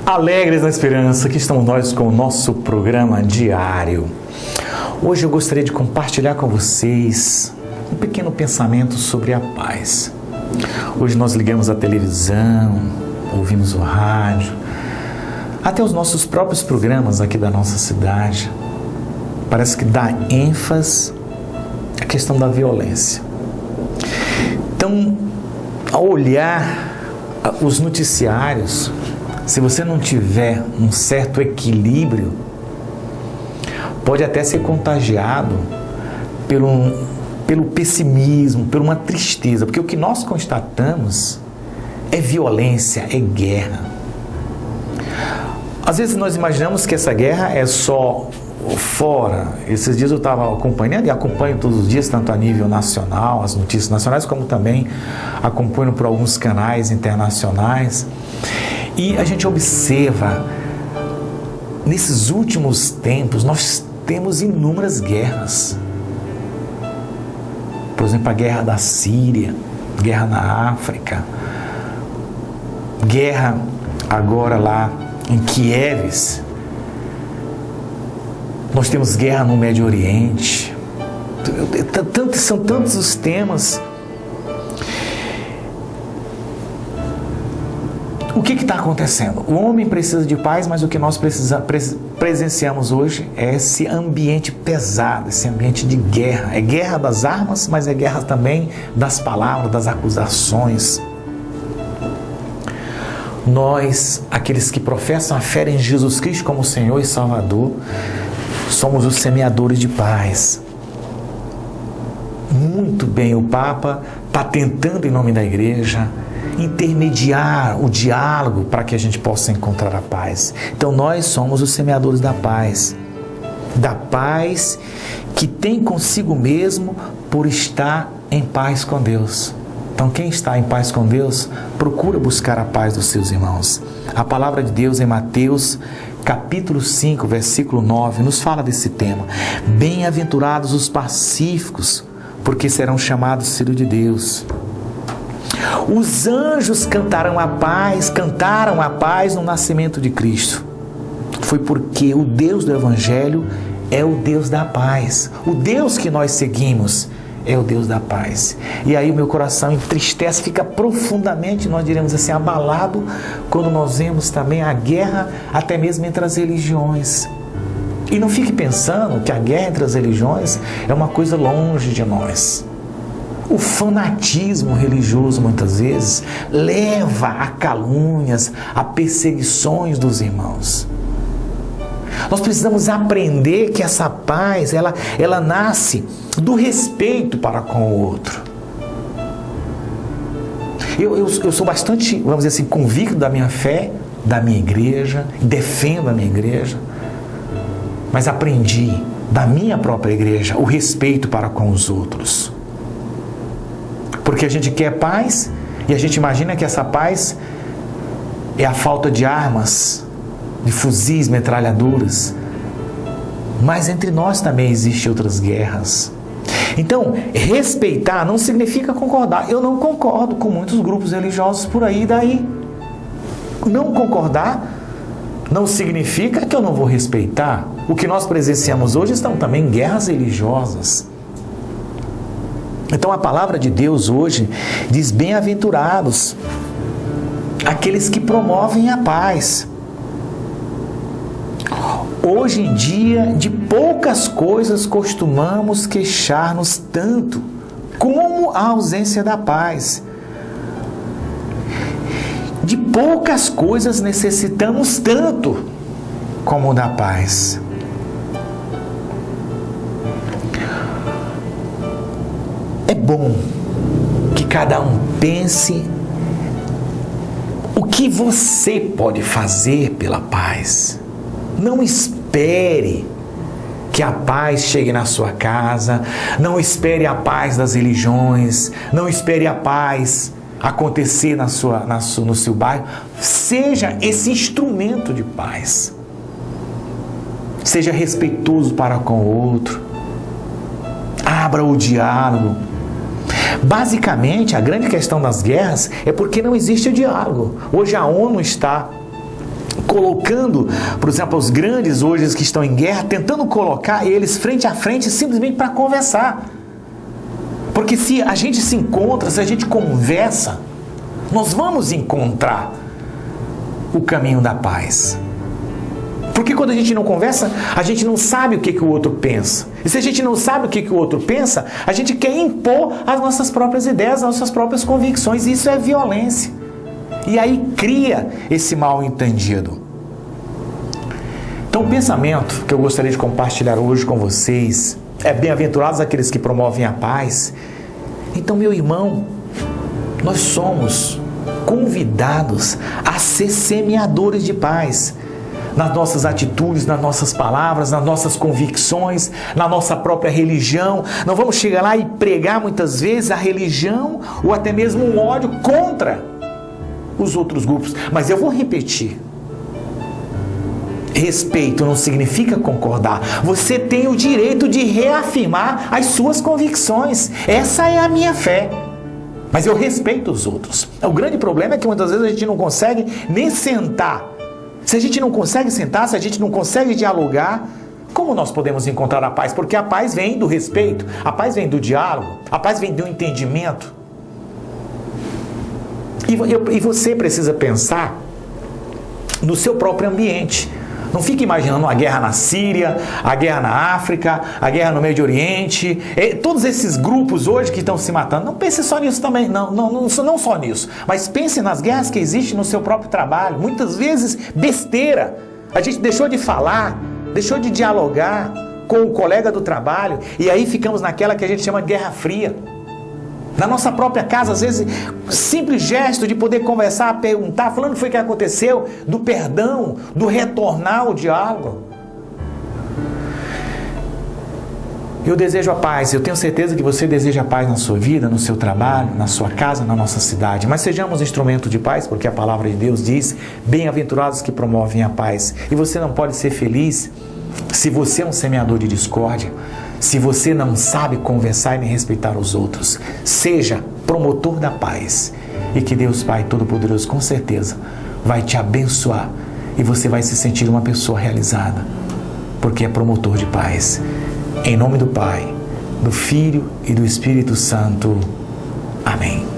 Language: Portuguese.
Alegres na esperança, que estamos nós com o nosso programa diário. Hoje eu gostaria de compartilhar com vocês um pequeno pensamento sobre a paz. Hoje nós ligamos a televisão, ouvimos o rádio, até os nossos próprios programas aqui da nossa cidade. Parece que dá ênfase à questão da violência. Então, ao olhar os noticiários, se você não tiver um certo equilíbrio, pode até ser contagiado pelo pessimismo, por uma tristeza, porque o que nós constatamos é violência, é guerra. Às vezes nós imaginamos que essa guerra é só fora. Esses dias eu estava acompanhando e acompanho todos os dias, tanto a nível nacional, as notícias nacionais, como também acompanho por alguns canais internacionais. E a gente observa, nesses últimos tempos, nós temos inúmeras guerras. Por exemplo, a guerra da Síria, guerra na África, guerra agora lá em Kiev. Nós temos guerra no Médio Oriente. São tantos os temas. O que está acontecendo? O homem precisa de paz, mas o que nós presenciamos hoje é esse ambiente pesado, esse ambiente de guerra. É guerra das armas, mas é guerra também das palavras, das acusações. Nós, aqueles que professam a fé em Jesus Cristo como Senhor e Salvador, somos os semeadores de paz. Muito bem, o Papa está tentando, em nome da Igreja, intermediar o diálogo para que a gente possa encontrar a paz. Então nós somos os semeadores da paz que tem consigo mesmo por estar em paz com Deus. Então quem está em paz com Deus, procura buscar a paz dos seus irmãos. A palavra de Deus em Mateus capítulo 5, versículo 9, nos fala desse tema. Bem-aventurados os pacíficos, porque serão chamados filhos de Deus. Os anjos cantaram a paz no nascimento de Cristo. Foi porque o Deus do Evangelho é o Deus da paz. O Deus que nós seguimos é o Deus da paz. E aí o meu coração entristece, fica profundamente, nós diremos assim, abalado, quando nós vemos também a guerra, até mesmo entre as religiões. E não fique pensando que a guerra entre as religiões é uma coisa longe de nós. O fanatismo religioso, muitas vezes, leva a calúnias, a perseguições dos irmãos. Nós precisamos aprender que essa paz, ela nasce do respeito para com o outro. Eu sou bastante, vamos dizer assim, convicto da minha fé, da minha igreja, defendo a minha igreja, mas aprendi da minha própria igreja o respeito para com os outros. Porque a gente quer paz e a gente imagina que essa paz é a falta de armas, de fuzis, metralhadoras. Mas entre nós também existem outras guerras. Então, respeitar não significa concordar. Eu não concordo com muitos grupos religiosos por aí e daí. Não concordar não significa que eu não vou respeitar. O que nós presenciamos hoje estão também guerras religiosas. Então a palavra de Deus hoje diz: bem-aventurados aqueles que promovem a paz. Hoje em dia, de poucas coisas costumamos queixar-nos tanto como a ausência da paz. De poucas coisas necessitamos tanto como da paz. É bom que cada um pense o que você pode fazer pela paz. Não espere que a paz chegue na sua casa, não espere a paz das religiões, não espere a paz acontecer no seu bairro. Seja esse instrumento de paz. Seja respeitoso para com o outro. Abra o diálogo. Basicamente, a grande questão das guerras é porque não existe o diálogo. Hoje a ONU está colocando, por exemplo, os grandes hoje que estão em guerra, tentando colocar eles frente a frente simplesmente para conversar. Porque se a gente se encontra, se a gente conversa, nós vamos encontrar o caminho da paz. Porque quando a gente não conversa, a gente não sabe o que o outro pensa. E se a gente não sabe o que o outro pensa, a gente quer impor as nossas próprias ideias, as nossas próprias convicções. E isso é violência. E aí cria esse mal entendido. Então o pensamento que eu gostaria de compartilhar hoje com vocês é: bem-aventurados aqueles que promovem a paz. Então, meu irmão, nós somos convidados a ser semeadores de paz. Nas nossas atitudes, nas nossas palavras, nas nossas convicções, na nossa própria religião. Não vamos chegar lá e pregar muitas vezes a religião ou até mesmo um ódio contra os outros grupos. Mas eu vou repetir. Respeito não significa concordar. Você tem o direito de reafirmar as suas convicções. Essa é a minha fé. Mas eu respeito os outros. O grande problema é que muitas vezes a gente não consegue nem sentar. Se a gente não consegue sentar, se a gente não consegue dialogar, como nós podemos encontrar a paz? Porque a paz vem do respeito, a paz vem do diálogo, a paz vem do entendimento. E você precisa pensar no seu próprio ambiente. Não fique imaginando a guerra na Síria, a guerra na África, a guerra no Médio Oriente, todos esses grupos hoje que estão se matando. Não pense só nisso também, não só nisso, mas pense nas guerras que existem no seu próprio trabalho. Muitas vezes besteira, a gente deixou de falar, deixou de dialogar com o colega do trabalho e aí ficamos naquela que a gente chama de guerra fria. Na nossa própria casa, às vezes, simples gesto de poder conversar, perguntar, falando o que foi que aconteceu, do perdão, do retornar ao diálogo. Eu desejo a paz, eu tenho certeza que você deseja a paz na sua vida, no seu trabalho, na sua casa, na nossa cidade. Mas sejamos instrumento de paz, porque a palavra de Deus diz: bem-aventurados que promovem a paz. E você não pode ser feliz se você é um semeador de discórdia. Se você não sabe conversar e nem respeitar os outros. Seja promotor da paz. E que Deus Pai Todo-Poderoso com certeza vai te abençoar. E você vai se sentir uma pessoa realizada. Porque é promotor de paz. Em nome do Pai, do Filho e do Espírito Santo. Amém.